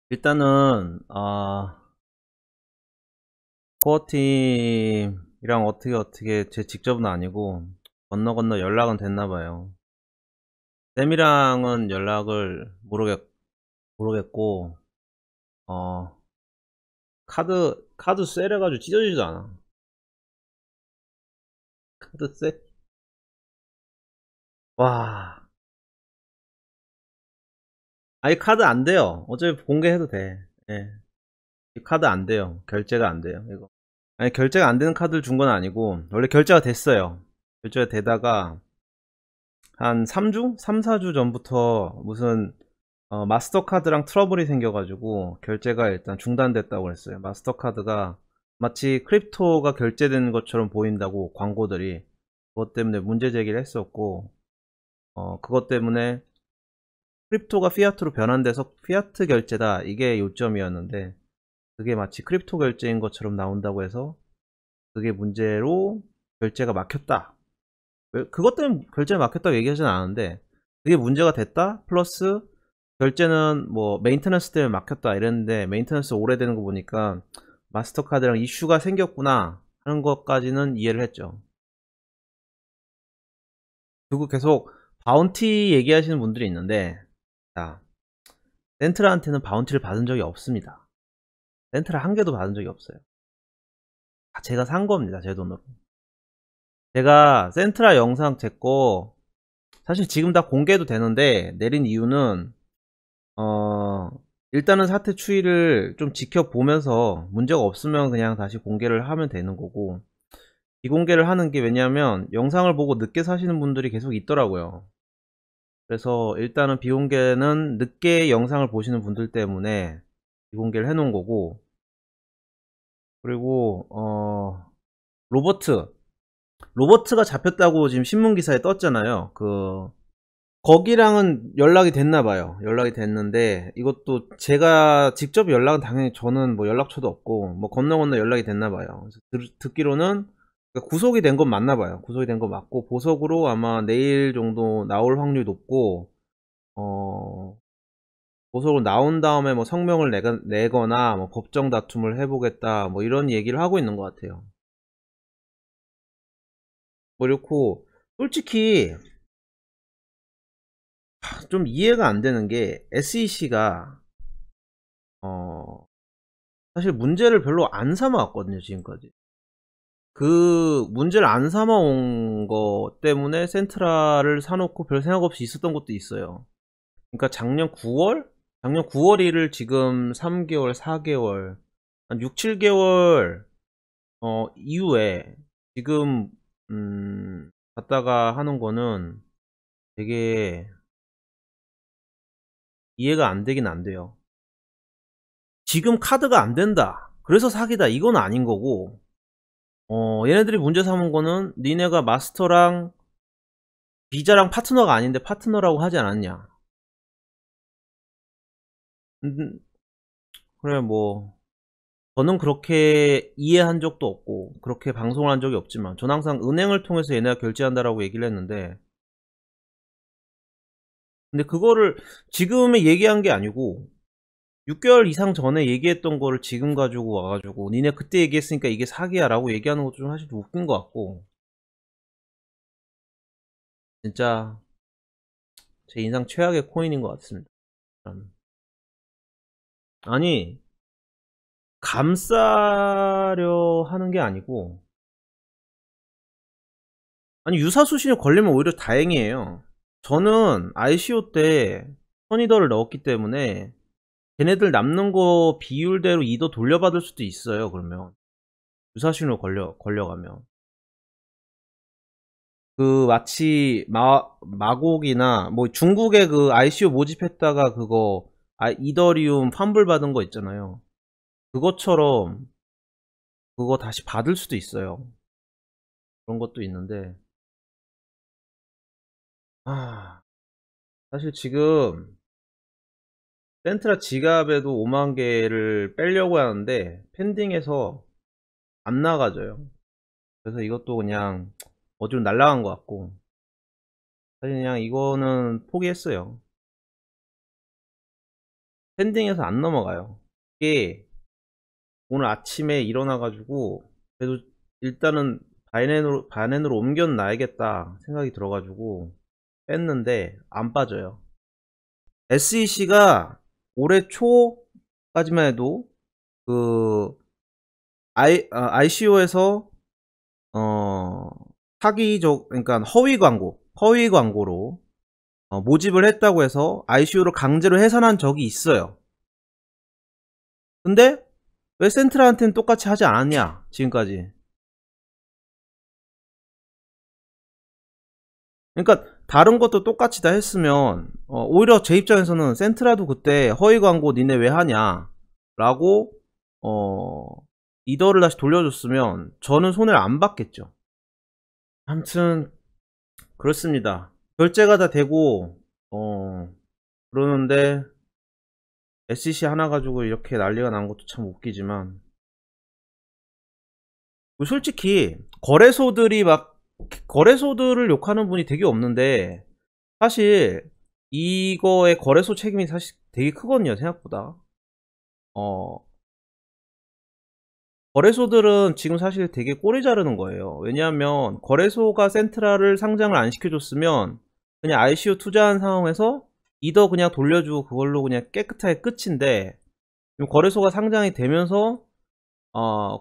일단은 코어팀이랑 어떻게 제 직접은 아니고 건너 연락은 됐나봐요. 쌤이랑은 연락을 모르겠고 어 카드 쎄래가지고 찢어지지도 않아. 카드 쎄? 와, 아니 카드 안 돼요. 어차피 공개해도 돼. 예. 이 카드 안 돼요. 결제가 안 돼요, 이거. 아니, 결제가 안 되는 카드를 준 건 아니고 원래 결제가 됐어요. 결제가 되다가 한 3주? 3, 4주 전부터 무슨 마스터카드랑 트러블이 생겨가지고 결제가 일단 중단됐다고 했어요. 마스터카드가 마치 크립토가 결제되는 것처럼 보인다고 광고들이, 그것 때문에 문제 제기를 했었고, 그것 때문에 크립토가 피아트로 변환돼서 피아트 결제다, 이게 요점이었는데, 그게 마치 크립토 결제인 것처럼 나온다고 해서 그게 문제로 결제가 막혔다. 그것 때문에 결제가 막혔다고 얘기하진 않았는데, 그게 문제가 됐다 플러스 결제는 뭐 메인테넌스 때문에 막혔다 이랬는데, 메인테넌스 오래되는 거 보니까 마스터카드랑 이슈가 생겼구나 하는 것까지는 이해를 했죠. 그리고 계속 바운티 얘기하시는 분들이 있는데, 자, 센트라한테는 바운티를 받은 적이 없습니다. 센트라 한 개도 받은 적이 없어요. 다 제가 산 겁니다, 제 돈으로. 제가 센트라 영상 제 거 사실 지금 다 공개해도 되는데 내린 이유는, 어, 일단은 사태 추이를 좀 지켜보면서 문제가 없으면 그냥 다시 공개를 하면 되는 거고, 비공개를 하는 게, 왜냐하면 영상을 보고 늦게 사시는 분들이 계속 있더라고요. 그래서 일단은 비공개는 늦게 영상을 보시는 분들 때문에 비공개를 해놓은 거고, 그리고 로버트 로버트가 잡혔다고 지금 신문기사에 떴잖아요. 거기랑은 연락이 됐나봐요. 연락이 됐는데, 이것도 제가 직접 연락은 당연히, 저는 뭐 연락처도 없고 뭐 건너 연락이 됐나봐요. 그래서 듣기로는 구속이 된 건 맞나봐요. 구속이 된 거 맞고 보석으로 아마 내일 정도 나올 확률이 높고, 어 보석으로 나온 다음에 뭐 성명을 내거나 뭐 법정 다툼을 해보겠다, 뭐 이런 얘기를 하고 있는 것 같아요. 뭐 이렇고, 솔직히 좀 이해가 안 되는 게, SEC가 사실 문제를 별로 안 삼아왔거든요, 지금까지. 그 문제를 안 삼아온 거 때문에 센트라를 사놓고 별 생각 없이 있었던 것도 있어요. 그러니까 작년 9월? 작년 9월 1을 지금 3개월, 4개월, 한 6, 7개월 이후에 지금 갔다가 하는 거는 되게 이해가 안 되긴 안 돼요. 지금 카드가 안 된다, 그래서 사기다, 이건 아닌 거고, 얘네들이 문제 삼은 거는 니네가 마스터랑 비자랑 파트너가 아닌데 파트너라고 하지 않았냐. 음, 그래, 뭐 저는 그렇게 이해한 적도 없고 그렇게 방송을 한 적이 없지만, 저는 항상 은행을 통해서 얘네가 결제한다라고 얘기를 했는데, 근데 그거를 지금에 얘기한 게 아니고 6개월 이상 전에 얘기했던 거를 지금 가지고 와가지고 니네 그때 얘기했으니까 이게 사기야 라고 얘기하는 것도 좀 사실 웃긴 것 같고, 진짜 제 인상 최악의 코인인 것 같습니다. 아니, 감싸려 하는 게 아니고, 아니 유사수신에 걸리면 오히려 다행이에요. 저는 ICO 때 선이더를 넣었기 때문에 걔네들 남는 거 비율대로 이더 돌려받을 수도 있어요. 그러면 유사신으로 걸려가면, 그 마치 마곡이나 뭐 중국에 그 ICO 모집했다가 그거 이더리움 환불 받은 거 있잖아요. 그것처럼 그거 다시 받을 수도 있어요. 그런 것도 있는데, 아, 사실 지금 센트라 지갑에도 5만 개를 빼려고 하는데 펜딩해서 안 나가져요. 그래서 이것도 그냥 어디로 날라간 것 같고, 사실 그냥 이거는 포기했어요. 펜딩해서 안 넘어가요. 이게 오늘 아침에 일어나가지고 그래도 일단은 바이낸으로 옮겨놔야겠다 생각이 들어가지고 뺐는데 안 빠져요. SEC가 올해 초까지만 해도 그 ICO에서 사기적, 그러니까 허위 광고로 모집을 했다고 해서 ICO를 강제로 해산한 적이 있어요. 근데 왜 센트라한테는 똑같이 하지 않았냐 지금까지. 그러니까 다른 것도 똑같이 다 했으면 오히려 제 입장에서는 센트라도 그때 허위 광고 니네 왜 하냐 라고 이더를 다시 돌려줬으면 저는 손해를 안 받겠죠. 아무튼 그렇습니다. 결제가 다 되고 그러는데 SEC 하나 가지고 이렇게 난리가 난 것도 참 웃기지만, 솔직히 거래소들을 욕하는 분이 되게 없는데 사실 이거의 거래소 책임이 사실 되게 크거든요. 생각보다 거래소들은 지금 사실 되게 꼬리 자르는 거예요. 왜냐하면 거래소가 센트라를 상장을 안 시켜줬으면 그냥 ICO 투자한 상황에서 이더 그냥 돌려주고 그걸로 그냥 깨끗하게 끝인데, 거래소가 상장이 되면서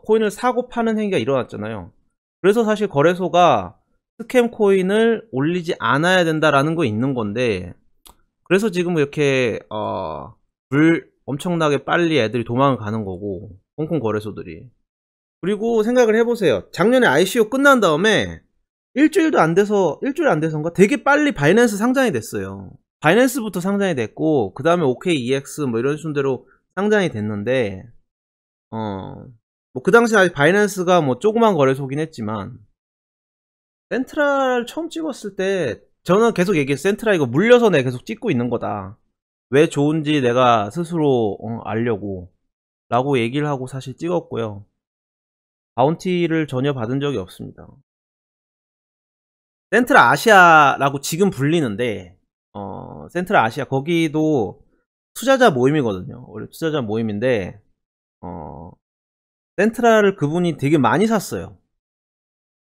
코인을 사고 파는 행위가 일어났잖아요. 그래서 사실 거래소가 스캠 코인을 올리지 않아야 된다라는 거 있는 건데, 그래서 지금 이렇게 엄청나게 빨리 애들이 도망을 가는 거고, 홍콩 거래소들이. 그리고 생각을 해보세요. 작년에 ICO 끝난 다음에 일주일 안 돼서인가 되게 빨리 바이낸스 상장이 됐어요. 바이낸스부터 상장이 됐고, 그 다음에 OKEX 뭐 이런 순대로 상장이 됐는데, 뭐 그 당시 아직 바이낸스가 뭐 조그만 거래소긴 했지만, 센트라를 처음 찍었을 때 저는 계속 얘기했어요. 센트라 이거 물려서 내가 계속 찍고 있는 거다. 왜 좋은지 내가 스스로 알려고 라고 얘기를 하고 사실 찍었고요. 바운티를 전혀 받은 적이 없습니다. 센트라 아시아라고 지금 불리는데 센트라 아시아 거기도 투자자 모임이거든요. 원래 투자자 모임인데 센트라를 그분이 되게 많이 샀어요.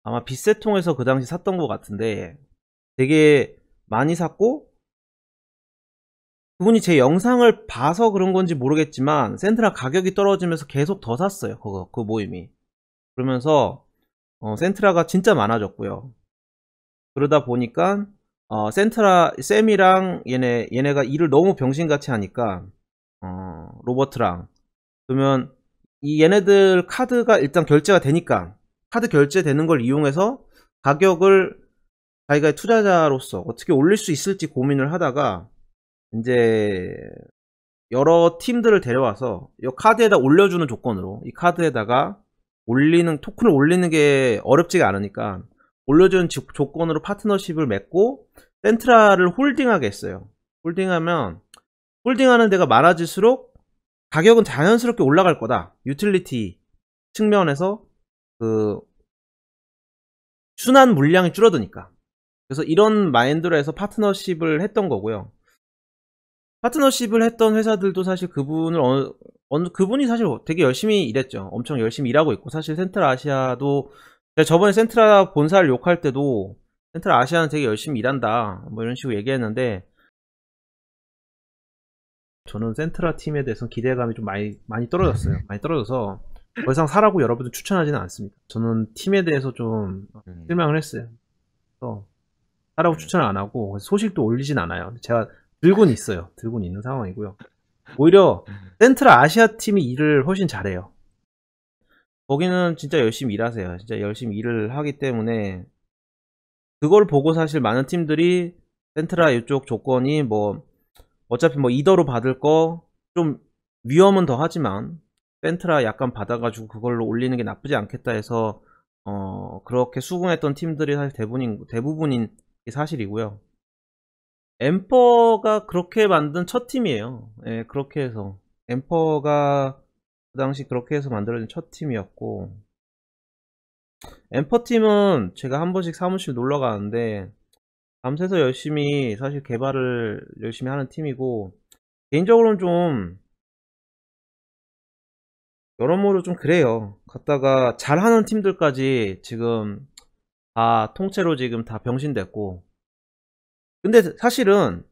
아마 빗세통에서 그 당시 샀던 것 같은데 되게 많이 샀고, 그분이 제 영상을 봐서 그런 건지 모르겠지만 센트라 가격이 떨어지면서 계속 더 샀어요. 그 모임이. 그러면서 센트라가 진짜 많아졌고요. 그러다 보니까 센트라 쌤이랑 얘네가 일을 너무 병신같이 하니까 로버트랑, 그러면 이 얘네들 카드가 일단 결제가 되니까 카드 결제되는 걸 이용해서 가격을 자기가 투자자로서 어떻게 올릴 수 있을지 고민을 하다가 이제 여러 팀들을 데려와서 이 카드에다 올려주는 조건으로, 이 카드에다가 토큰을 올리는 게 어렵지가 않으니까 올려주는 조건으로 파트너십을 맺고 센트라를 홀딩하게 했어요. 홀딩하는 데가 많아질수록 가격은 자연스럽게 올라갈 거다. 유틸리티 측면에서 그 순환 물량이 줄어드니까. 그래서 이런 마인드로 해서 파트너십을 했던 거고요. 파트너십을 했던 회사들도 사실 그분이 사실 되게 열심히 일했죠. 엄청 열심히 일하고 있고, 사실 센트라 아시아도 제가 저번에 센트라 본사를 욕할 때도 센트라 아시아는 되게 열심히 일한다 뭐 이런 식으로 얘기했는데, 저는 센트라 팀에 대해서 기대감이 좀 많이 떨어졌어요. 많이 떨어져서 더 이상 사라고 여러분들 추천하지는 않습니다. 저는 팀에 대해서 좀 실망을 했어요. 그래서 사라고 추천을 안 하고 소식도 올리진 않아요. 제가 들고는 있어요. 들고는 있는 상황이고요. 오히려 센트라 아시아 팀이 일을 훨씬 잘해요. 거기는 진짜 열심히 일하세요. 진짜 열심히 일을 하기 때문에 그걸 보고 사실 많은 팀들이 센트라 이쪽 조건이 뭐 어차피 뭐 이더로 받을 거 좀 위험은 더 하지만 센트라 약간 받아가지고 그걸로 올리는 게 나쁘지 않겠다 해서 그렇게 수긍했던 팀들이 사실 대부분인 게 사실이고요. 엠퍼가 그렇게 만든 첫 팀이에요. 예, 그렇게 해서 엠퍼가 그 당시 그렇게 해서 만들어진 첫 팀이었고, 엠퍼 팀은 제가 한 번씩 사무실 놀러 가는데 밤새서 열심히 사실 개발을 열심히 하는 팀이고, 개인적으로는 좀 여러모로 좀 그래요. 갔다가 잘하는 팀들까지 지금 다 통째로 지금 다 병신됐고. 근데 사실은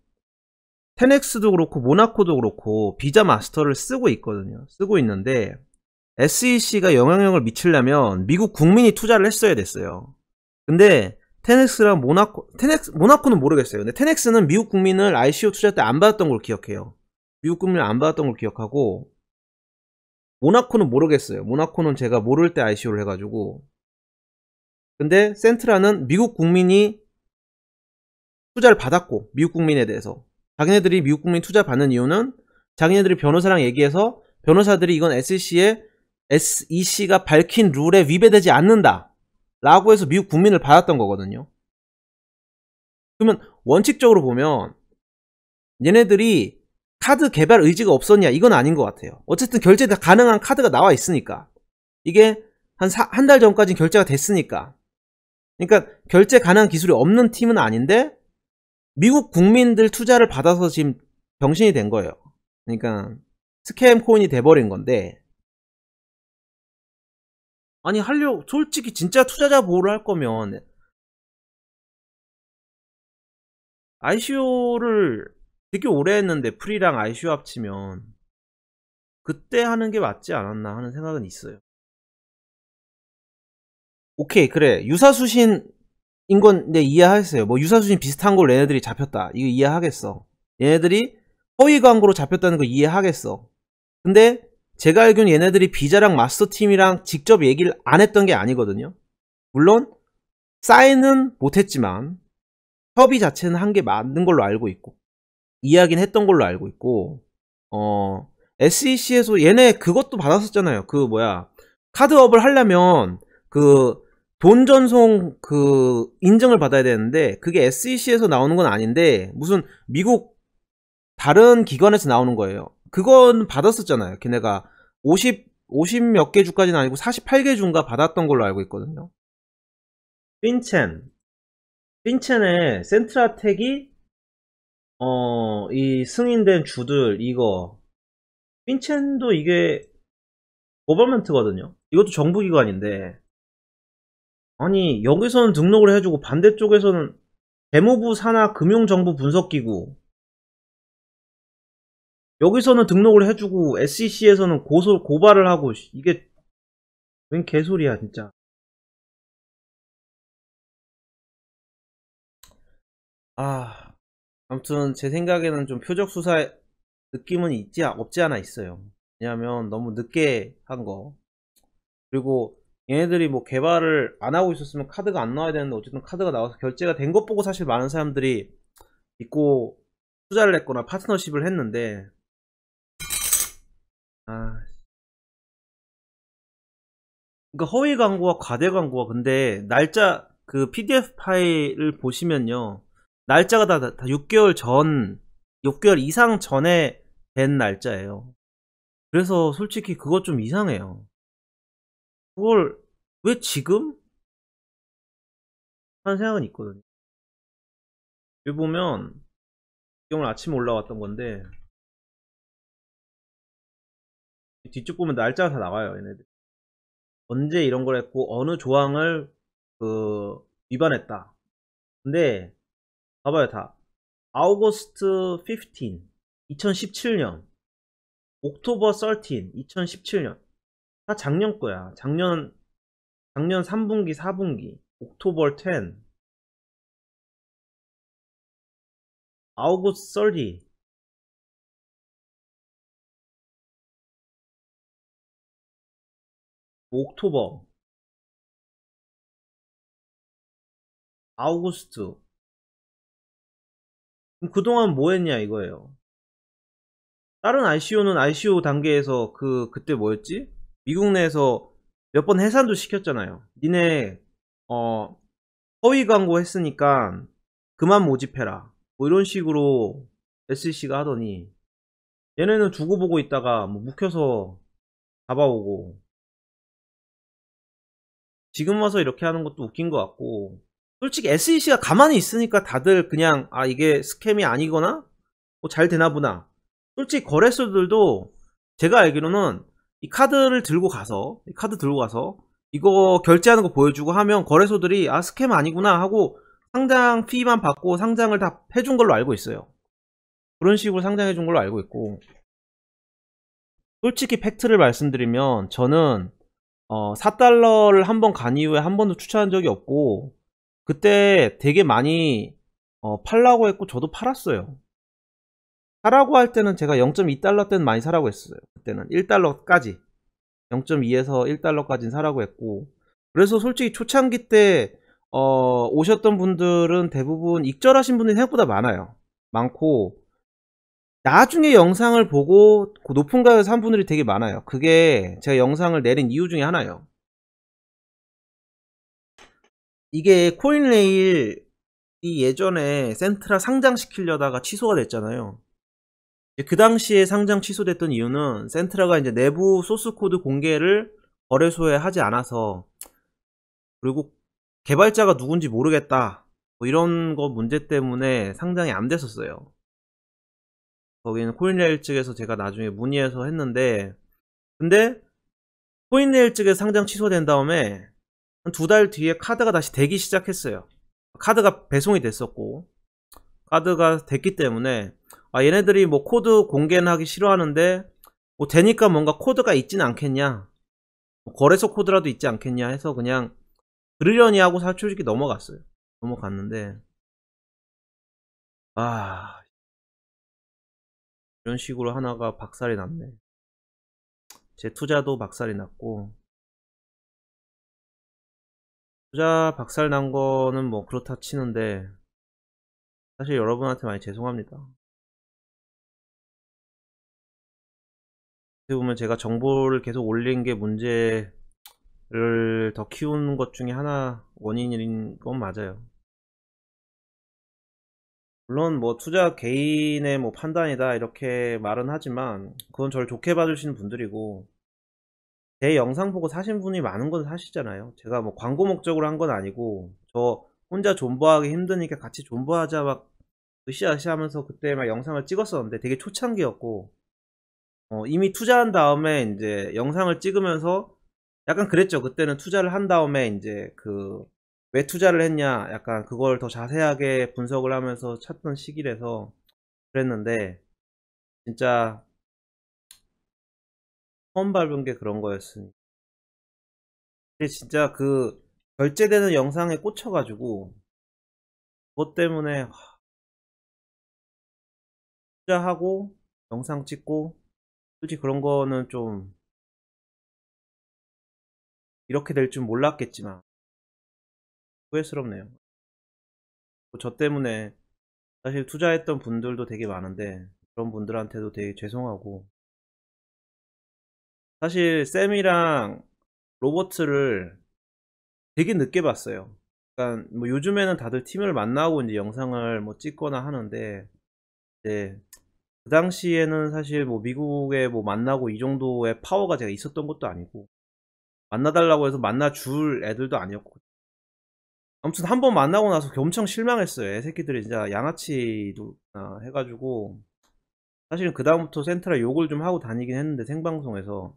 테넥스도 그렇고 모나코도 그렇고 비자 마스터를 쓰고 있거든요. 쓰고 있는데 SEC가 영향력을 미치려면 미국 국민이 투자를 했어야 됐어요. 근데 테넥스랑 모나코는 모르겠어요. 근데 테넥스는 미국 국민을 ICO 투자 때 안 받았던 걸 기억해요. 미국 국민을 안 받았던 걸 기억하고, 모나코는 모르겠어요. 모나코는 제가 모를 때 ICO를 해가지고. 근데 센트라는 미국 국민이 투자를 받았고, 미국 국민에 대해서 자기네들이 미국 국민 투자 받는 이유는 자기네들이 변호사랑 얘기해서 변호사들이 이건 SEC가 밝힌 룰에 위배되지 않는다 라고 해서 미국 국민을 받았던 거거든요. 그러면 원칙적으로 보면 얘네들이 카드 개발 의지가 없었냐, 이건 아닌 것 같아요. 어쨌든 결제가 가능한 카드가 나와 있으니까, 이게 한 달 전까지 결제가 됐으니까. 그러니까 결제 가능한 기술이 없는 팀은 아닌데 미국 국민들 투자를 받아서 지금 병신이 된 거예요. 그러니까 스캠 코인이 돼버린 건데, 아니 솔직히 진짜 투자자 보호를 할 거면 ICO를 되게 오래 했는데, 프리랑 ICO 합치면 그때 하는 게 맞지 않았나 하는 생각은 있어요. 오케이, 그래, 유사수신인 건 내 이해하겠어요. 뭐 유사수신 비슷한 걸 얘네들이 잡혔다, 이거 이해하겠어. 얘네들이 허위 광고로 잡혔다는 거 이해하겠어. 근데 제가 알기로는 얘네들이 비자랑 마스터팀이랑 직접 얘기를 안 했던 게 아니거든요. 물론 사인은 못했지만 협의 자체는 한 게 맞는 걸로 알고 있고, 이야기는 했던 걸로 알고 있고, SEC에서 얘네 그것도 받았었잖아요. 그 뭐야, 카드업을 하려면 그 돈 전송 그 인증을 받아야 되는데, 그게 SEC에서 나오는 건 아닌데 무슨 미국 다른 기관에서 나오는 거예요. 그건 받았었잖아요. 걔네가 50 몇 개 주까지는 아니고 48개 주인가 받았던 걸로 알고 있거든요. 핀첸의 센트라텍이 이 승인된 주들, 이거 핀첸도 이게 거버먼트거든요. 이것도 정부기관인데, 아니 여기서는 등록을 해주고 반대쪽에서는 재무부 산하 금융정보 분석기구, 여기서는 등록을 해주고 SEC에서는 고발을 하고, 이게 웬 개소리야 진짜. 아무튼 제 생각에는 좀 표적수사 느낌은 없지 않아 있어요. 왜냐하면 너무 늦게 한 거. 그리고 얘네들이 뭐 개발을 안 하고 있었으면 카드가 안 나와야 되는데, 어쨌든 카드가 나와서 결제가 된 것 보고 사실 많은 사람들이 믿고 투자를 했거나 파트너십을 했는데, 그러니까 허위 광고와 과대 광고가, 근데 날짜 그 PDF 파일을 보시면요, 날짜가 다 6개월 전, 6개월 이상 전에 된 날짜예요. 그래서 솔직히 그거 좀 이상해요. 그걸 왜 지금? 하는 생각은 있거든요. 여기 보면 오늘 아침에 올라왔던 건데, 뒤쪽 보면 날짜가 다 나와요. 얘네들 언제 이런 걸 했고 어느 조항을 위반했다. 근데 봐봐요, 다 아우거스트 15 2017년, 옥토버 13 2017년, 다 작년 거야. 작년 3분기 4분기 옥토버 10, 아우거스트 30, 옥토버, 아우구스트. 그럼 그동안 뭐 했냐 이거예요. 다른 ICO는 ICO 단계에서 그때 뭐였지? 미국 내에서 몇 번 해산도 시켰잖아요. 니네 허위 광고 했으니까 그만 모집해라, 뭐 이런 식으로 SEC가 하더니, 얘네는 두고 보고 있다가 뭐 묵혀서 잡아오고, 지금 와서 이렇게 하는 것도 웃긴 것 같고. 솔직히 SEC가 가만히 있으니까 다들 그냥 이게 스캠이 아니거나 뭐 잘 되나보나. 솔직히 거래소들도 제가 알기로는 이 카드를 들고 가서 이거 결제하는 거 보여주고 하면 거래소들이 아 스캠 아니구나 하고 상장 피만 받고 상장을 다 해준 걸로 알고 있어요. 그런 식으로 상장해 준 걸로 알고 있고, 솔직히 팩트를 말씀드리면 저는 4달러를 한 번 간 이후에 한 번도 추천한 적이 없고, 그때 되게 많이 팔라고 했고 저도 팔았어요. 사라고 할 때는 제가 0.2달러 때는 많이 사라고 했어요. 그때는 1달러까지 0.2에서 1달러까지는 사라고 했고, 그래서 솔직히 초창기 때 오셨던 분들은 대부분 익절하신 분들이 생각보다 많고, 나중에 영상을 보고 그 높은 가격에 산 분들이 되게 많아요. 그게 제가 영상을 내린 이유 중에 하나예요. 이게 코인레일이 예전에 센트라 상장시키려다가 취소가 됐잖아요. 그 당시에 상장 취소됐던 이유는 센트라가 이제 내부 소스코드 공개를 거래소에 하지 않아서, 그리고 개발자가 누군지 모르겠다 뭐 이런 거 문제 때문에 상장이 안 됐었어요. 거기는 코인레일 측에서 제가 나중에 문의해서 했는데, 근데 코인레일 측에 상장 취소된 다음에 한 2달 뒤에 카드가 다시 되기 시작했어요. 카드가 배송이 됐었고, 카드가 됐기 때문에 아 얘네들이 뭐 코드 공개는 하기 싫어하는데 뭐 되니까 뭔가 코드가 있진 않겠냐, 뭐 거래소 코드라도 있지 않겠냐 해서 그냥 그러려니 하고 솔직히 넘어갔는데, 아 이런 식으로 하나가 박살이 났네. 제 투자도 박살이 났고, 투자 박살 난 거는 뭐 그렇다 치는데 사실 여러분한테 많이 죄송합니다. 어떻게 보면 제가 정보를 계속 올린 게 문제를 더 키우는 것 중에 하나 원인인 건 맞아요. 물론 뭐 투자 개인의 뭐 판단이다 이렇게 말은 하지만 그건 저를 좋게 봐주시는 분들이고, 제 영상 보고 사신 분이 많은 건 사실잖아요. 제가 뭐 광고 목적으로 한 건 아니고 저 혼자 존버하기 힘드니까 같이 존버하자 막 으쌰으쌰 하면서 그때 막 영상을 찍었었는데 되게 초창기였고, 이미 투자한 다음에 이제 영상을 찍으면서 약간 그랬죠. 그때는 투자를 한 다음에 이제 그 왜 투자를 했냐 약간 그걸 더 자세하게 분석을 하면서 찾던 시기라서 그랬는데, 진짜 처음 밟은 게 그런 거였으니. 근데 진짜 그 결제되는 영상에 꽂혀가지고 그것 때문에 투자하고 영상 찍고, 솔직히 그런 거는 좀 이렇게 될 줄 몰랐겠지만 후회스럽네요. 저 때문에 사실 투자했던 분들도 되게 많은데 그런 분들한테도 되게 죄송하고, 사실 쌤이랑 로버트를 되게 늦게 봤어요. 그러니까 뭐 요즘에는 다들 팀을 만나고 이제 영상을 뭐 찍거나 하는데, 이제 그 당시에는 사실 뭐 미국에 뭐 만나고 이 정도의 파워가 제가 있었던 것도 아니고 만나달라고 해서 만나줄 애들도 아니었고, 아무튼 한 번 만나고 나서 엄청 실망했어요. 애새끼들이 진짜 양아치도 해가지고, 사실은 그 다음부터 센트라 욕을 좀 하고 다니긴 했는데 생방송에서.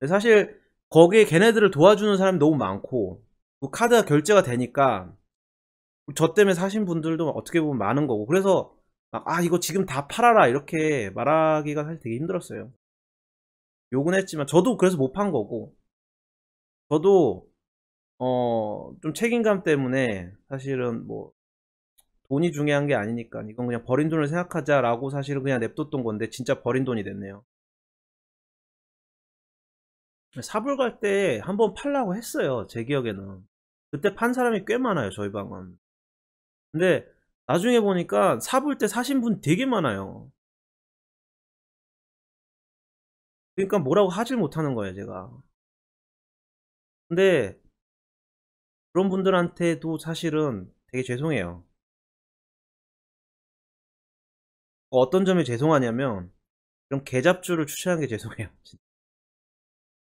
사실 거기에 걔네들을 도와주는 사람이 너무 많고 그 카드가 결제가 되니까 저 때문에 사신 분들도 어떻게 보면 많은 거고, 그래서 아 이거 지금 다 팔아라 이렇게 말하기가 사실 되게 힘들었어요. 욕은 했지만 저도 그래서 못 판 거고, 저도 좀 책임감 때문에 사실은 뭐 돈이 중요한 게 아니니까 이건 그냥 버린 돈을 생각하자 라고 사실은 그냥 냅뒀던 건데 진짜 버린 돈이 됐네요. 사불 갈 때 한번 팔라고 했어요. 제 기억에는 그때 판 사람이 꽤 많아요, 저희 방은. 근데 나중에 보니까 사불 때 사신 분 되게 많아요. 그러니까 뭐라고 하질 못하는 거예요, 제가. 근데 그런 분들한테도 사실은 되게 죄송해요. 어떤 점이 죄송하냐면 이런 개잡주를 추천한 게 죄송해요.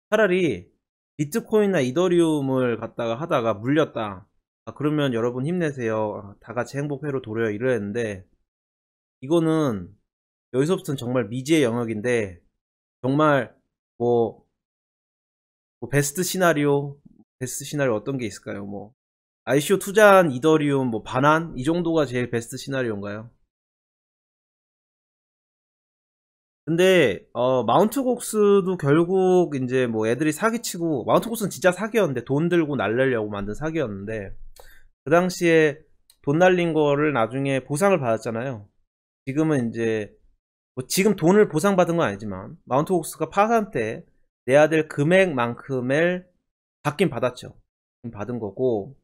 차라리 비트코인이나 이더리움을 갖다가 하다가 물렸다, 그러면 여러분 힘내세요, 다 같이 행복회로 도래요 이래야 했는데, 이거는 여기서부터는 정말 미지의 영역인데 정말 뭐, 베스트 시나리오 어떤 게 있을까요? 뭐, ICO 투자한 이더리움 뭐 반환 이 정도가 제일 베스트 시나리오인가요? 근데 마운트 곡스도 결국 이제 뭐 애들이 사기치고 마운트 곡스는 진짜 사기였는데 돈 들고 날리려고 만든 사기였는데 그 당시에 돈 날린 거를 나중에 보상을 받았잖아요. 지금은 이제 뭐 지금 돈을 보상받은 건 아니지만 마운트 곡스가 파산 때 내야 될 금액만큼을 받긴 받았죠. 받은 거고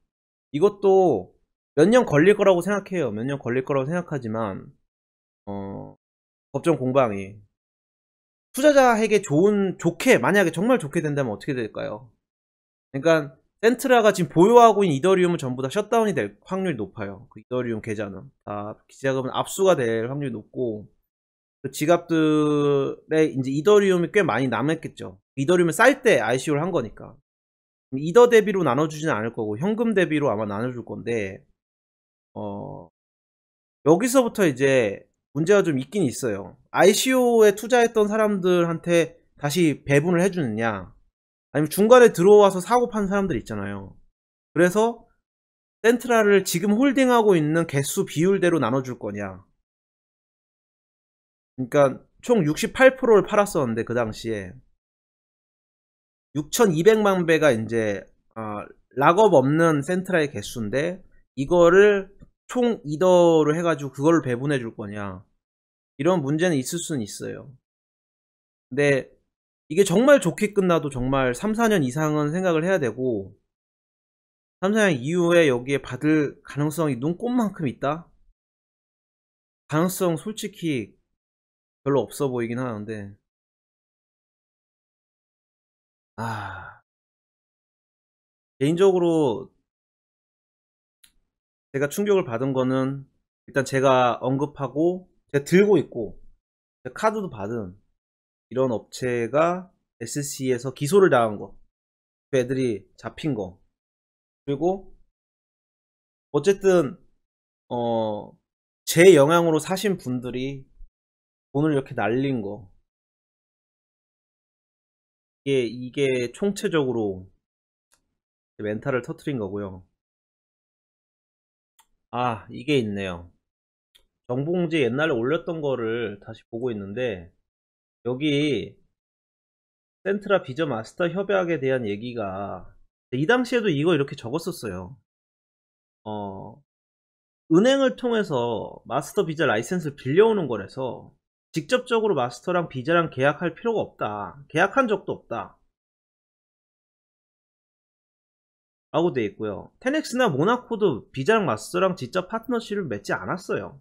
이것도 몇 년 걸릴 거라고 생각해요. 몇 년 걸릴 거라고 생각하지만 어, 법정 공방이 투자자에게 좋게 만약에 정말 좋게 된다면 어떻게 될까요? 그러니까 센트라가 지금 보유하고 있는 이더리움은 전부 다 셧다운이 될 확률이 높아요. 그 이더리움 계좌는 다 기자금은 압수가 될 확률이 높고 그 지갑들에 이제 이더리움이 꽤 많이 남았겠죠. 이더리움을 쌀 때 ICO를 한 거니까 이더 대비로 나눠주지는 않을 거고 현금 대비로 아마 나눠줄 건데 어, 여기서부터 이제 문제가 좀 있긴 있어요. ICO에 투자했던 사람들한테 다시 배분을 해주느냐, 아니면 중간에 들어와서 사고 판 사람들 있잖아요. 그래서 센트라를 지금 홀딩하고 있는 개수 비율대로 나눠줄 거냐. 그러니까 총 68%를 팔았었는데 그 당시에 6,200만 배가 이제 락업 없는 센트라의 개수인데 이거를 총 이더로 해가지고 그거를 배분해 줄 거냐. 이런 문제는 있을 수는 있어요. 근데 이게 정말 좋게 끝나도 정말 3, 4년 이상은 생각을 해야 되고 3, 4년 이후에 여기에 받을 가능성이 눈꼽만큼 있다? 가능성 솔직히 별로 없어 보이긴 하는데 아 개인적으로 제가 충격을 받은 거는 일단 제가 언급하고 제가 들고 있고 제가 카드도 받은 이런 업체가 SC에서 기소를 당한 거, 그 애들이 잡힌 거, 그리고 어쨌든 제 영향으로 사신 분들이 돈을 이렇게 날린 거, 이게 총체적으로 멘탈을 터트린 거고요. 아, 이게 있네요. 정봉지 옛날에 올렸던 거를 다시 보고 있는데 여기 센트라 비전 마스터 협약에 대한 얘기가 이 당시에도 이거 이렇게 적었었어요. 어, 은행을 통해서 마스터 비자 라이센스를 빌려오는 거라서 직접적으로 마스터랑 비자랑 계약할 필요가 없다. 계약한 적도 없다. 라고 돼 있고요. 테넥스나 모나코도 비자랑 마스터랑 직접 파트너십을 맺지 않았어요.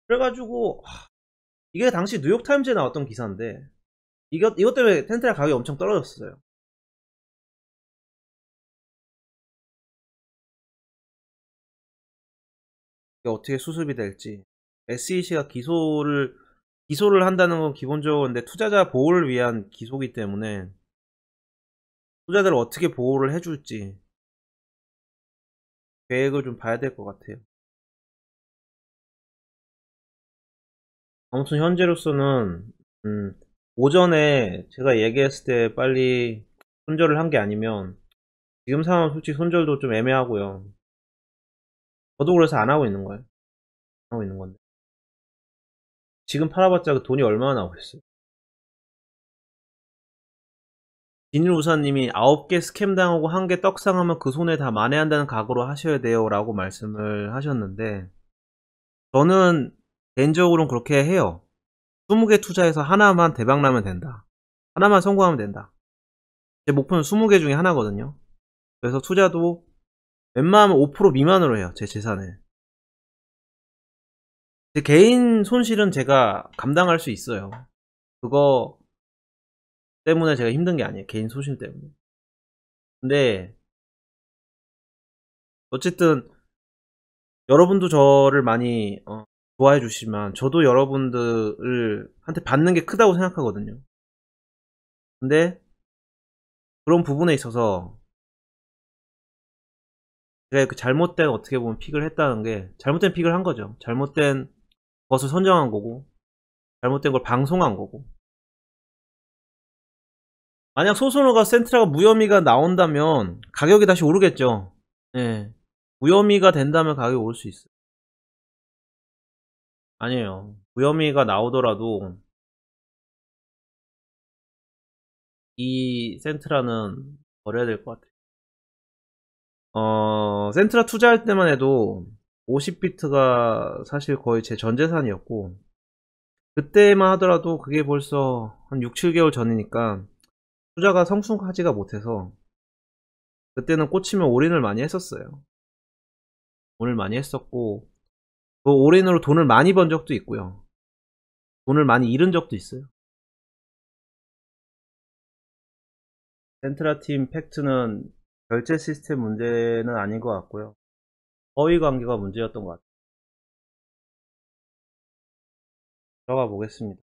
그래가지고 이게 당시 뉴욕타임즈에 나왔던 기사인데 이것 때문에 텐트라 가격이 엄청 떨어졌어요. 이게 어떻게 수습이 될지. SEC가 기소를 한다는 건 기본적으로 근데 투자자 보호를 위한 기소기 때문에 투자자를 어떻게 보호를 해줄지 계획을 좀 봐야 될 것 같아요. 아무튼 현재로서는 오전에 제가 얘기했을 때 빨리 손절을 한 게 아니면 지금 상황은 솔직히 손절도 좀 애매하고요. 저도 그래서 안 하고 있는 거예요. 안 하고 있는 건데 지금 팔아봤자 그 돈이 얼마나 나오겠어요. 비닐우사님이 9개 스캠 당하고 1개 떡상하면 그 손해 다 만회한다는 각오로 하셔야 돼요 라고 말씀을 하셨는데 저는 개인적으로는 그렇게 해요. 20개 투자해서 하나만 대박나면 된다. 하나만 성공하면 된다. 제 목표는 20개 중에 하나거든요. 그래서 투자도 웬만하면 5% 미만으로 해요. 제 재산에. 제 개인 손실은 제가 감당할 수 있어요. 그거 때문에 제가 힘든 게 아니에요. 개인 손실 때문에. 근데 어쨌든 여러분도 저를 많이 좋아해 주시지만 저도 여러분들을 한테 받는 게 크다고 생각하거든요. 근데 그런 부분에 있어서 그래, 그 잘못된 어떻게 보면 픽을 했다는 게 잘못된 픽을 한 거죠. 잘못된 것을 선정한 거고 잘못된 걸 방송한 거고. 만약 소소노가 센트라가 무혐의가 나온다면 가격이 다시 오르겠죠. 예. 무혐의가 된다면 가격이 오를 수 있어요. 아니에요. 무혐의가 나오더라도 이 센트라는 버려야 될 것 같아요. 센트라 투자할 때만 해도 50비트가 사실 거의 제 전재산이었고 그때만 하더라도 그게 벌써 한 6, 7개월 전이니까 투자가 성숙하지가 못해서 그때는 꽂히면 올인을 많이 했었어요. 올인을 많이 했었고 그 올인으로 돈을 많이 번 적도 있고요. 돈을 많이 잃은 적도 있어요. 센트라 팀 팩트는 결제 시스템 문제는 아닌 것 같고요. 허위 관계가 문제였던 것 같아요. 들어가 보겠습니다.